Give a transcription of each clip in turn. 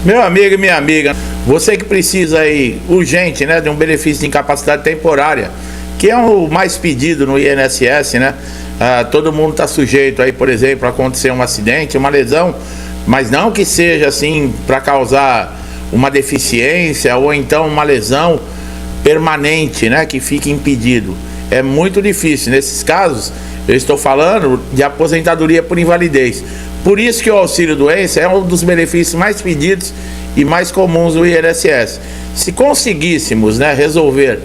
Meu amigo e minha amiga, você que precisa aí, urgente, né, de um benefício de incapacidade temporária, que é o mais pedido no INSS, né? Todo mundo está sujeito aí, por exemplo, a acontecer um acidente, uma lesão, mas não que seja assim para causar uma deficiência ou então uma lesão permanente, né, que fique impedido. É muito difícil. Nesses casos, eu estou falando de aposentadoria por invalidez. Por isso que o auxílio-doença é um dos benefícios mais pedidos e mais comuns do INSS. Se conseguíssemos, né, resolver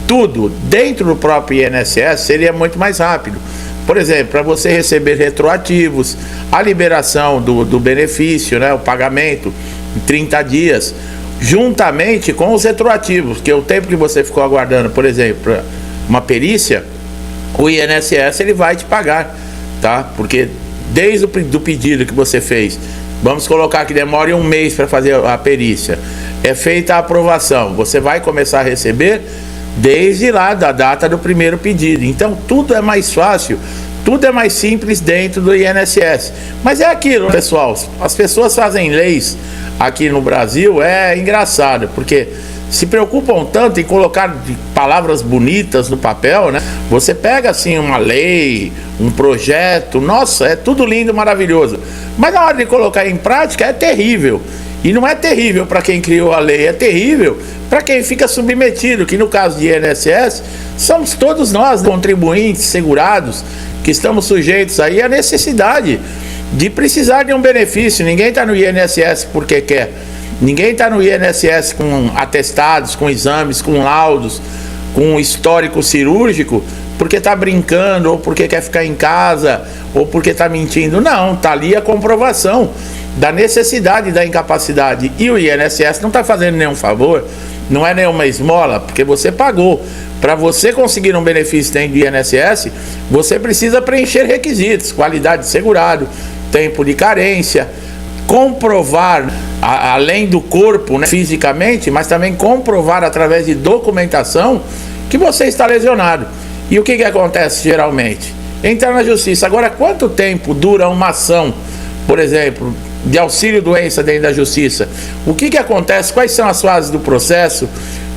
tudo dentro do próprio INSS, seria muito mais rápido. Por exemplo, para você receber retroativos, a liberação do benefício, né, o pagamento em 30 dias, juntamente com os retroativos, que é o tempo que você ficou aguardando, por exemplo, uma perícia, o INSS ele vai te pagar, tá? Porque desde o pedido que você fez, vamos colocar que demore um mês para fazer a perícia, é feita a aprovação, você vai começar a receber desde lá da data do primeiro pedido. Então tudo é mais fácil, tudo é mais simples dentro do INSS. Mas é aquilo, pessoal, as pessoas fazem leis aqui no Brasil, é engraçado, porque se preocupam tanto em colocar palavras bonitas no papel, né? Você pega assim uma lei, um projeto, nossa, é tudo lindo, maravilhoso. Mas na hora de colocar em prática é terrível. E não é terrível para quem criou a lei, é terrível para quem fica submetido, que no caso de INSS, somos todos nós, contribuintes, segurados, que estamos sujeitos aí à necessidade de precisar de um benefício. Ninguém está no INSS porque quer. Ninguém está no INSS com atestados, com exames, com laudos, com histórico cirúrgico, porque está brincando, ou porque quer ficar em casa, ou porque está mentindo. Não, está ali a comprovação da necessidade da incapacidade. E o INSS não está fazendo nenhum favor, não é nenhuma esmola, porque você pagou. Para você conseguir um benefício dentro do INSS, você precisa preencher requisitos: qualidade de segurado, tempo de carência, comprovar, além do corpo, né, fisicamente, mas também comprovar através de documentação que você está lesionado. E o que acontece geralmente? Entrar na justiça. Agora, quanto tempo dura uma ação, por exemplo, de auxílio-doença dentro da justiça? O que acontece? Quais são as fases do processo?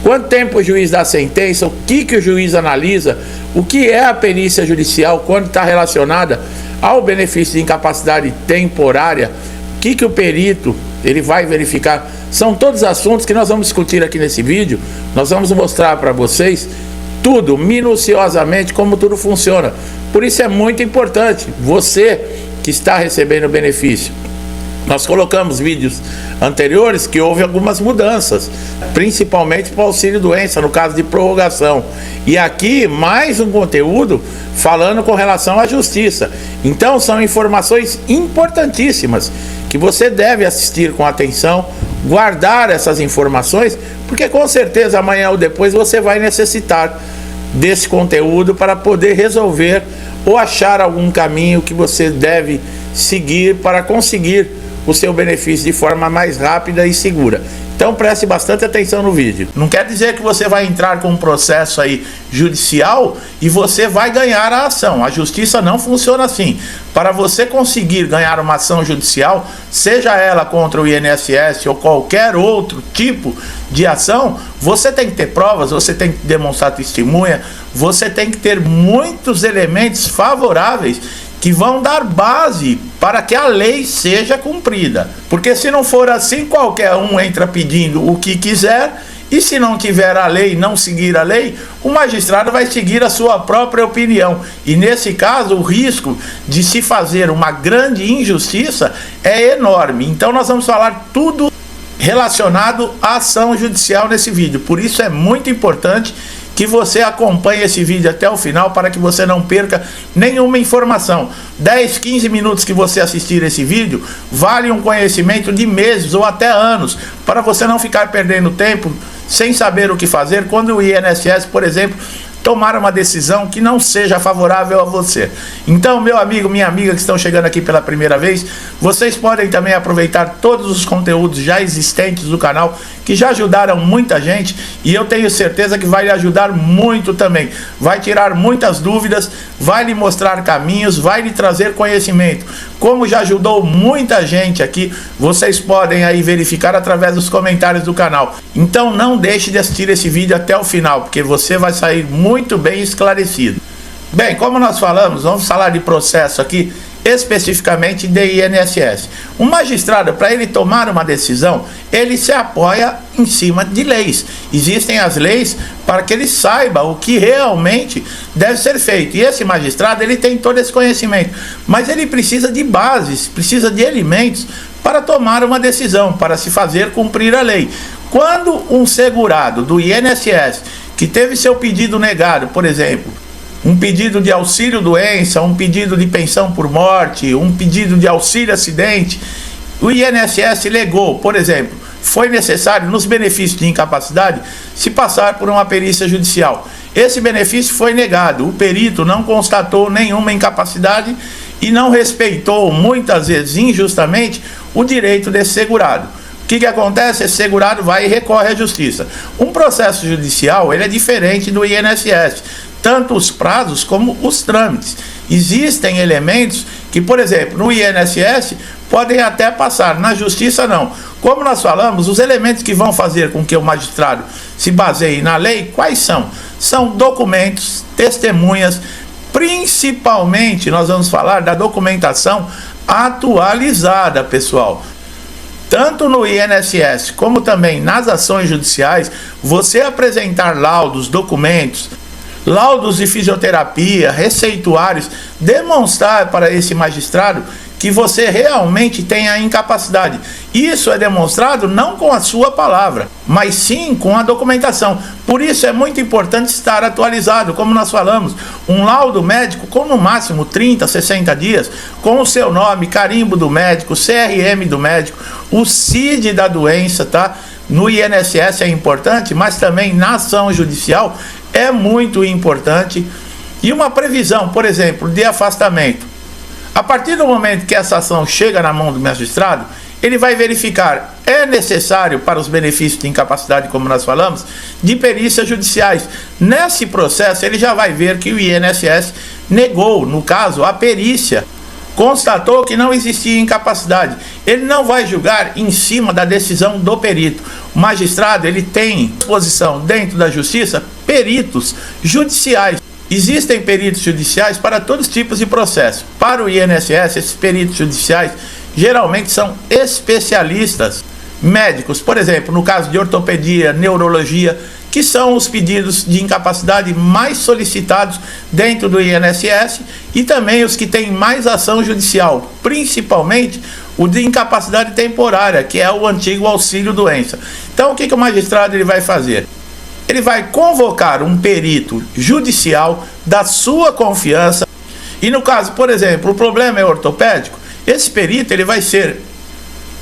Quanto tempo o juiz dá a sentença? O que o juiz analisa? O que é a perícia judicial quando está relacionada ao benefício de incapacidade temporária? O que o perito ele vai verificar? São todos assuntos que nós vamos discutir aqui nesse vídeo. Nós vamos mostrar para vocês tudo, minuciosamente, como tudo funciona. Por isso é muito importante, você que está recebendo o benefício. Nós colocamos vídeos anteriores que houve algumas mudanças, principalmente para o auxílio-doença, no caso de prorrogação. E aqui mais um conteúdo falando com relação à justiça. Então são informações importantíssimas que você deve assistir com atenção, guardar essas informações, porque com certeza amanhã ou depois você vai necessitar desse conteúdo para poder resolver ou achar algum caminho que você deve seguir para conseguir o seu benefício de forma mais rápida e segura. Então preste bastante atenção no vídeo. Não quer dizer que você vai entrar com um processo aí judicial e você vai ganhar a ação. A justiça não funciona assim. Para você conseguir ganhar uma ação judicial, seja ela contra o INSS ou qualquer outro tipo de ação, você tem que ter provas, você tem que demonstrar testemunha, você tem que ter muitos elementos favoráveis que vão dar base para que a lei seja cumprida. Porque se não for assim, qualquer um entra pedindo o que quiser, e se não tiver a lei, não seguir a lei, o magistrado vai seguir a sua própria opinião. E nesse caso, o risco de se fazer uma grande injustiça é enorme. Então nós vamos falar tudo relacionado à ação judicial nesse vídeo. Por isso é muito importante que você acompanhe esse vídeo até o final para que você não perca nenhuma informação. 10, 15 minutos que você assistir esse vídeo vale um conhecimento de meses ou até anos, para você não ficar perdendo tempo sem saber o que fazer quando o INSS, por exemplo, tomar uma decisão que não seja favorável a você. Então, meu amigo, minha amiga que estão chegando aqui pela primeira vez, vocês podem também aproveitar todos os conteúdos já existentes do canal, que já ajudaram muita gente, e eu tenho certeza que vai lhe ajudar muito também. Vai tirar muitas dúvidas, vai lhe mostrar caminhos, vai lhe trazer conhecimento. Como já ajudou muita gente aqui, vocês podem aí verificar através dos comentários do canal. Então não deixe de assistir esse vídeo até o final, porque você vai sair muito bem esclarecido. Bem, como nós falamos, vamos falar de processo aqui, especificamente de INSS. O magistrado, para ele tomar uma decisão, ele se apoia em cima de leis. Existem as leis para que ele saiba o que realmente deve ser feito. E esse magistrado, ele tem todo esse conhecimento, mas ele precisa de bases, precisa de elementos para tomar uma decisão, para se fazer cumprir a lei. Quando um segurado do INSS, que teve seu pedido negado, por exemplo, um pedido de auxílio-doença, um pedido de pensão por morte, um pedido de auxílio-acidente, o INSS legou, por exemplo, foi necessário, nos benefícios de incapacidade, se passar por uma perícia judicial. Esse benefício foi negado, o perito não constatou nenhuma incapacidade e não respeitou, muitas vezes injustamente, o direito desse segurado. O que acontece? Esse segurado vai e recorre à justiça. Um processo judicial, ele é diferente do INSS, tanto os prazos como os trâmites. Existem elementos que, por exemplo, no INSS podem até passar, na justiça não. Como nós falamos, os elementos que vão fazer com que o magistrado se baseie na lei, quais são? São documentos, testemunhas, principalmente nós vamos falar da documentação atualizada, pessoal. Tanto no INSS como também nas ações judiciais, você apresentar laudos, documentos, laudos de fisioterapia, receituários, demonstrar para esse magistrado que você realmente tem a incapacidade. Isso é demonstrado não com a sua palavra, mas sim com a documentação. Por isso é muito importante estar atualizado, como nós falamos, um laudo médico com no máximo 30, 60 dias, com o seu nome, carimbo do médico, CRM do médico, o CID da doença, tá? No INSS é importante, mas também na ação judicial é muito importante. E uma previsão, por exemplo, de afastamento. A partir do momento que essa ação chega na mão do magistrado, ele vai verificar, é necessário para os benefícios de incapacidade, como nós falamos, de perícias judiciais. Nesse processo, ele já vai ver que o INSS negou, no caso, a perícia, constatou que não existia incapacidade. Ele não vai julgar em cima da decisão do perito. O magistrado, ele tem disposição dentro da justiça, peritos judiciais. Existem peritos judiciais para todos os tipos de processo. Para o INSS, esses peritos judiciais geralmente são especialistas médicos. Por exemplo, no caso de ortopedia, neurologia, que são os pedidos de incapacidade mais solicitados dentro do INSS, e também os que têm mais ação judicial, principalmente o de incapacidade temporária, que é o antigo auxílio-doença. Então, o que o magistrado ele vai fazer? Ele vai convocar um perito judicial da sua confiança, e no caso, por exemplo, o problema é ortopédico, esse perito ele vai ser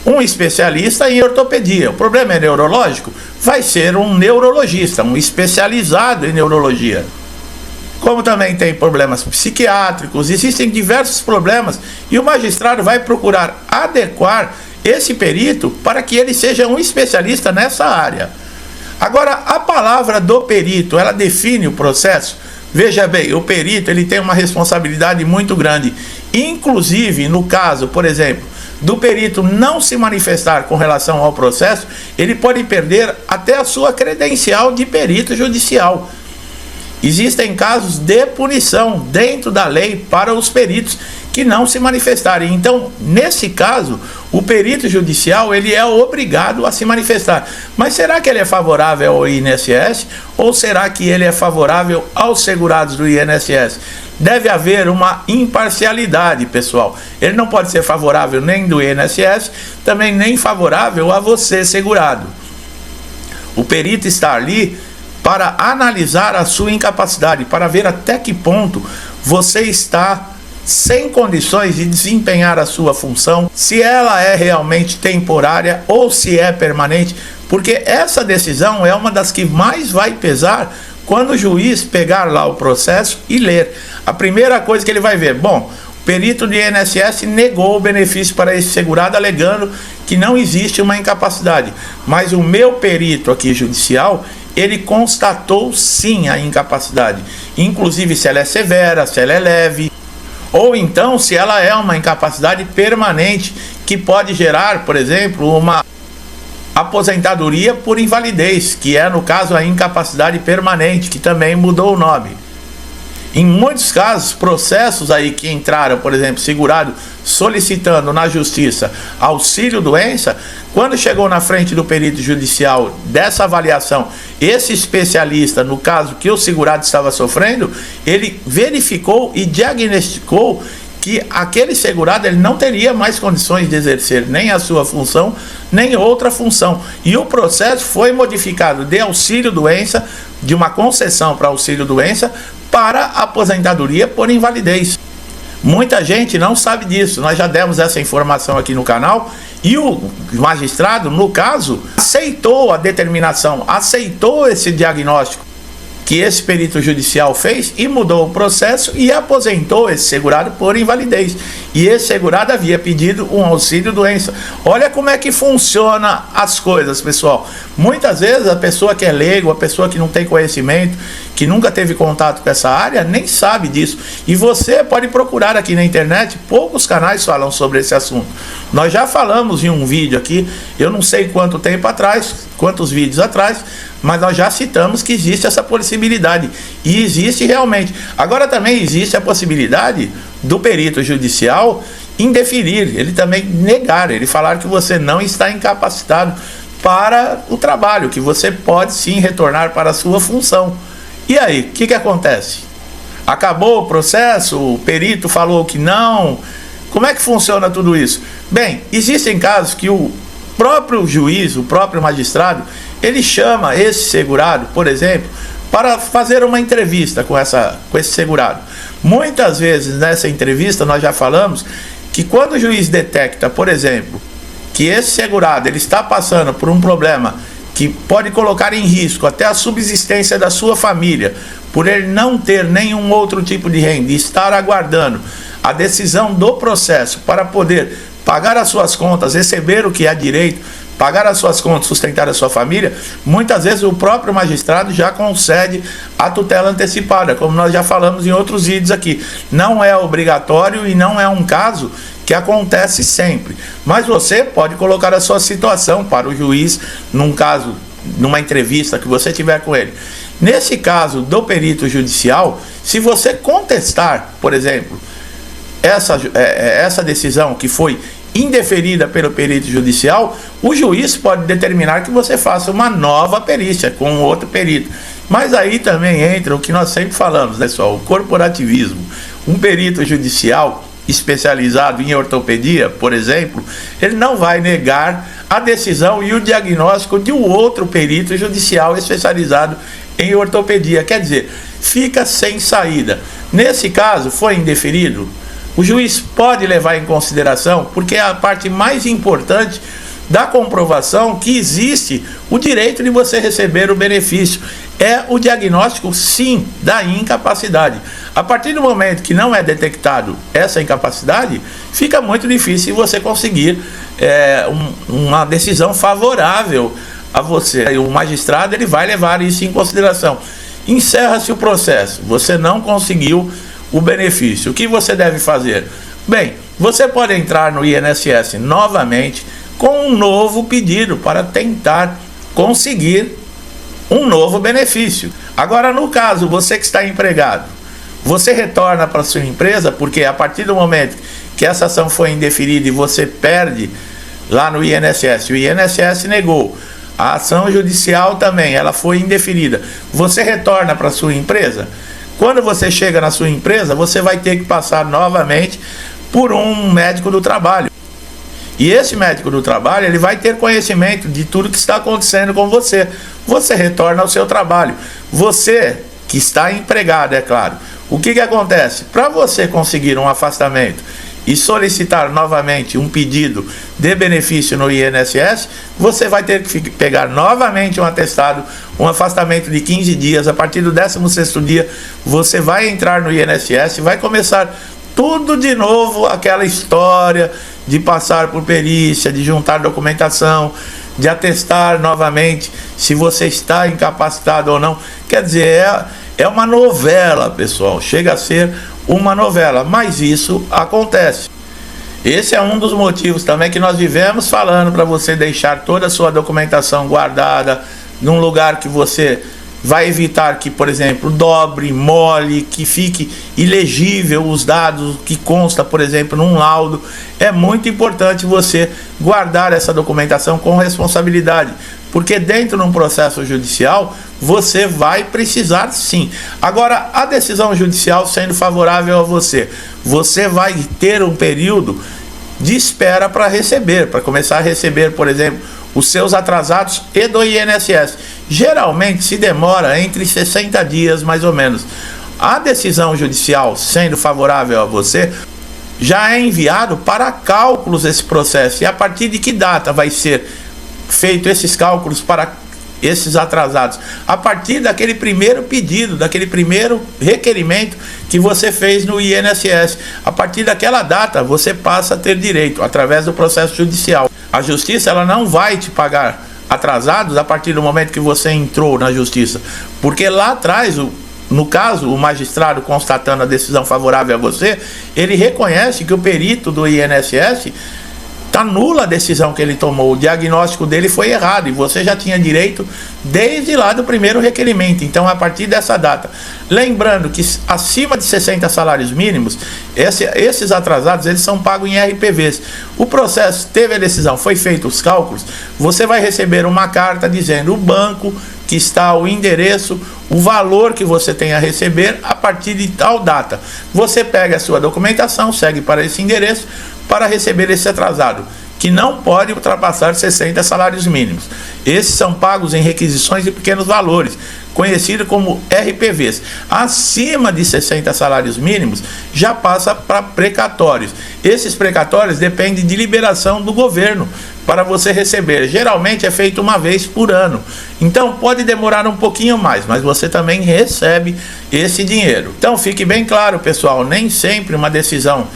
um especialista em ortopedia. O problema é neurológico, vai ser um neurologista, um especializado em neurologia. Como também tem problemas psiquiátricos, existem diversos problemas, e o magistrado vai procurar adequar esse perito para que ele seja um especialista nessa área. Agora, a palavra do perito, ela define o processo. Veja bem, o perito ele tem uma responsabilidade muito grande. Inclusive, no caso, por exemplo, do perito não se manifestar com relação ao processo, ele pode perder até a sua credencial de perito judicial. Existem casos de punição dentro da lei para os peritos que não se manifestarem. Então, nesse caso, o perito judicial ele é obrigado a se manifestar. Mas será que ele é favorável ao INSS ou será que ele é favorável aos segurados do INSS? Deve haver uma imparcialidade, pessoal. Ele não pode ser favorável nem do INSS, também nem favorável a você, segurado. O perito está ali para analisar a sua incapacidade, para ver até que ponto você está sem condições de desempenhar a sua função, se ela é realmente temporária ou se é permanente, porque essa decisão é uma das que mais vai pesar Quando o juiz pegar lá o processo e ler, a primeira coisa que ele vai ver, bom, o perito do INSS negou o benefício para esse segurado, alegando que não existe uma incapacidade. Mas o meu perito aqui judicial, ele constatou sim a incapacidade, inclusive se ela é severa, se ela é leve, ou então se ela é uma incapacidade permanente, que pode gerar, por exemplo, uma aposentadoria por invalidez, que é no caso a incapacidade permanente, que também mudou o nome. Em muitos casos, processos aí que entraram, por exemplo, segurado solicitando na justiça auxílio-doença, quando chegou na frente do perito judicial dessa avaliação, esse especialista, no caso que o segurado estava sofrendo, ele verificou e diagnosticou que aquele segurado ele não teria mais condições de exercer nem a sua função, nem outra função. E o processo foi modificado de auxílio-doença, de uma concessão para auxílio-doença, para aposentadoria por invalidez. Muita gente não sabe disso, nós já demos essa informação aqui no canal, e o magistrado, no caso, aceitou a determinação, aceitou esse diagnóstico que esse perito judicial fez e mudou o processo e aposentou esse segurado por invalidez. E esse segurado havia pedido um auxílio-doença. Olha como é que funciona as coisas, pessoal. Muitas vezes a pessoa que é leigo, a pessoa que não tem conhecimento, que nunca teve contato com essa área, nem sabe disso. E você pode procurar aqui na internet, poucos canais falam sobre esse assunto. Nós já falamos em um vídeo aqui, eu não sei quanto tempo atrás, quantos vídeos atrás, mas nós já citamos que existe essa possibilidade. E existe realmente. Agora também existe a possibilidade do perito judicial indeferir, ele também negar, ele falar que você não está incapacitado para o trabalho, que você pode sim retornar para a sua função. E aí, o que acontece? Acabou o processo, o perito falou que não. Como é que funciona tudo isso? Bem, existem casos que o próprio juiz, o próprio magistrado, ele chama esse segurado, por exemplo, para fazer uma entrevista com esse segurado. Muitas vezes nessa entrevista nós já falamos que quando o juiz detecta, por exemplo, que esse segurado ele está passando por um problema que pode colocar em risco até a subsistência da sua família, por ele não ter nenhum outro tipo de renda e estar aguardando a decisão do processo para poder pagar as suas contas, receber o que é direito, pagar as suas contas, sustentar a sua família, muitas vezes o próprio magistrado já concede a tutela antecipada, como nós já falamos em outros vídeos aqui. Não é obrigatório e não é um caso que acontece sempre, mas você pode colocar a sua situação para o juiz, num caso, numa entrevista que você tiver com ele. Nesse caso do perito judicial, se você contestar, por exemplo, essa decisão que foi indeferida pelo perito judicial, o juiz pode determinar que você faça uma nova perícia com outro perito. Mas aí também entra o que nós sempre falamos, né, pessoal? O corporativismo. Um perito judicial especializado em ortopedia, por exemplo, ele não vai negar a decisão e o diagnóstico de um outro perito judicial especializado em ortopedia. Quer dizer, fica sem saída. Nesse caso, foi indeferido? O juiz pode levar em consideração, porque é a parte mais importante da comprovação que existe o direito de você receber o benefício. É o diagnóstico, sim, da incapacidade. A partir do momento que não é detectado essa incapacidade, fica muito difícil você conseguir uma decisão favorável a você. O magistrado ele vai levar isso em consideração. Encerra-se o processo, você não conseguiu o benefício. O que você deve fazer? Bem, você pode entrar no INSS novamente com um novo pedido para tentar conseguir um novo benefício. Agora, no caso, você que está empregado, você retorna para a sua empresa, porque a partir do momento que essa ação foi indeferida e você perde lá no INSS, o INSS negou, a ação judicial também, ela foi indeferida, você retorna para a sua empresa. Quando você chega na sua empresa, você vai ter que passar novamente por um médico do trabalho. E esse médico do trabalho, ele vai ter conhecimento de tudo que está acontecendo com você. Você retorna ao seu trabalho. Você que está empregado, é claro. O que acontece? Para você conseguir um afastamento e solicitar novamente um pedido de benefício no INSS, você vai ter que pegar novamente um atestado, um afastamento de 15 dias. A partir do 16º dia, você vai entrar no INSS e vai começar tudo de novo, aquela história de passar por perícia, de juntar documentação, de atestar novamente se você está incapacitado ou não. Quer dizer, é uma novela, pessoal, chega a ser uma novela, mas isso acontece. Esse é um dos motivos também que nós vivemos falando para você deixar toda a sua documentação guardada num lugar que você vai evitar que, por exemplo, dobre, mole, que fique ilegível os dados que consta, por exemplo, num laudo. É muito importante você guardar essa documentação com responsabilidade, porque dentro de um processo judicial você vai precisar sim. Agora, a decisão judicial sendo favorável a você, você vai ter um período de espera para receber, para começar a receber, por exemplo, os seus atrasados e do INSS. Geralmente se demora entre 60 dias mais ou menos. A decisão judicial sendo favorável a você, já é enviado para cálculos esse processo. E a partir de que data vai ser feito esses cálculos para esses atrasados? A partir daquele primeiro pedido, daquele primeiro requerimento que você fez no INSS. A partir daquela data você passa a ter direito através do processo judicial. A justiça, ela não vai te pagar atrasados a partir do momento que você entrou na justiça, porque lá atrás, no caso, o magistrado constatando a decisão favorável a você, ele reconhece que o perito do INSS está nula a decisão que ele tomou, o diagnóstico dele foi errado e você já tinha direito desde lá do primeiro requerimento. Então, a partir dessa data, lembrando que acima de 60 salários mínimos, esses atrasados, eles são pagos em RPVs. O processo teve a decisão, foi feito os cálculos, você vai receber uma carta dizendo o banco que está, o endereço, o valor que você tem a receber a partir de tal data. Você pega a sua documentação, segue para esse endereço para receber esse atrasado, que não pode ultrapassar 60 salários mínimos. Esses são pagos em requisições de pequenos valores, conhecido como RPVs. Acima de 60 salários mínimos, já passa para precatórios. Esses precatórios dependem de liberação do governo para você receber. Geralmente é feito uma vez por ano. Então pode demorar um pouquinho mais, mas você também recebe esse dinheiro. Então fique bem claro, pessoal, nem sempre uma decisão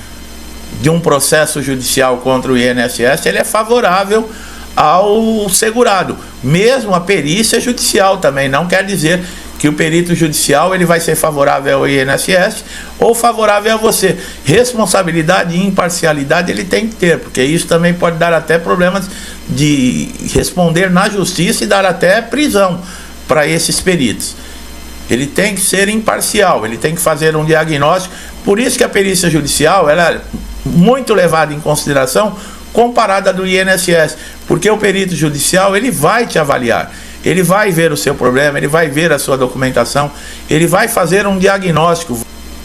de um processo judicial contra o INSS, ele é favorável ao segurado. Mesmo a perícia judicial também não quer dizer que o perito judicial ele vai ser favorável ao INSS ou favorável a você. Responsabilidade e imparcialidade ele tem que ter, porque isso também pode dar até problemas de responder na justiça e dar até prisão para esses peritos. Ele tem que ser imparcial, ele tem que fazer um diagnóstico. Por isso que a perícia judicial ela é muito levada em consideração comparada do INSS, porque o perito judicial ele vai te avaliar, ele vai ver o seu problema, ele vai ver a sua documentação, ele vai fazer um diagnóstico,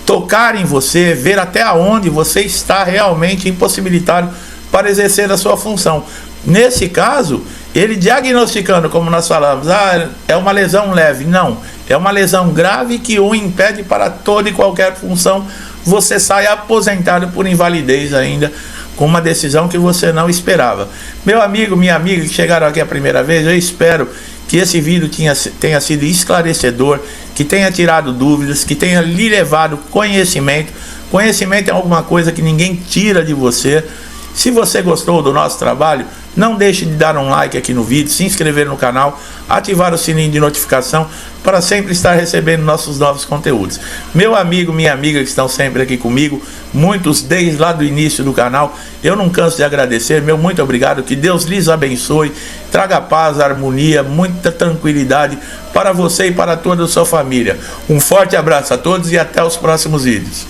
tocar em você, ver até onde você está realmente impossibilitado para exercer a sua função. Nesse caso, ele diagnosticando, como nós falamos, é uma lesão leve. Não, é uma lesão grave que o impede para toda e qualquer função. Você sai aposentado por invalidez ainda, com uma decisão que você não esperava. Meu amigo, minha amiga que chegaram aqui a primeira vez, eu espero que esse vídeo tenha sido esclarecedor, que tenha tirado dúvidas, que tenha lhe levado conhecimento. Conhecimento é alguma coisa que ninguém tira de você. Se você gostou do nosso trabalho, não deixe de dar um like aqui no vídeo, se inscrever no canal, ativar o sininho de notificação para sempre estar recebendo nossos novos conteúdos. Meu amigo, minha amiga que estão sempre aqui comigo, muitos desde lá do início do canal, eu não canso de agradecer, meu muito obrigado, que Deus lhes abençoe, traga paz, harmonia, muita tranquilidade para você e para toda a sua família. Um forte abraço a todos e até os próximos vídeos.